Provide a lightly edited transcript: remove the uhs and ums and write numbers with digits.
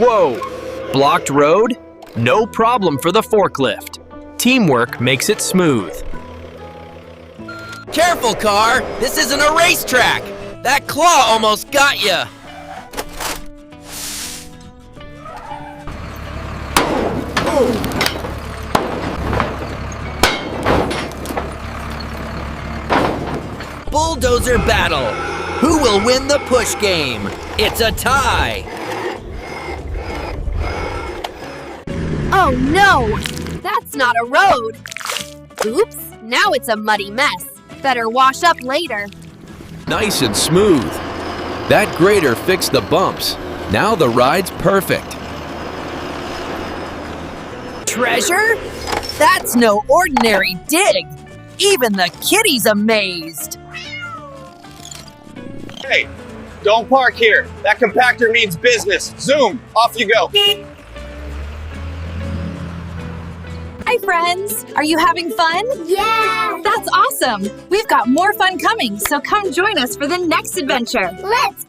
Whoa! Blocked road? No problem for the forklift. Teamwork makes it smooth. Careful, car! This isn't a racetrack! That claw almost got ya! Bulldozer battle! Who will win the push game? It's a tie! Oh no! That's not a road! Oops, now it's a muddy mess. Better wash up later. Nice and smooth. That grader fixed the bumps. Now the ride's perfect. Treasure? That's no ordinary dig. Even the kitty's amazed. Hey, don't park here. That compactor means business. Zoom, off you go. Hi, friends! Are you having fun? Yeah! That's awesome! We've got more fun coming, so come join us for the next adventure. Let's go!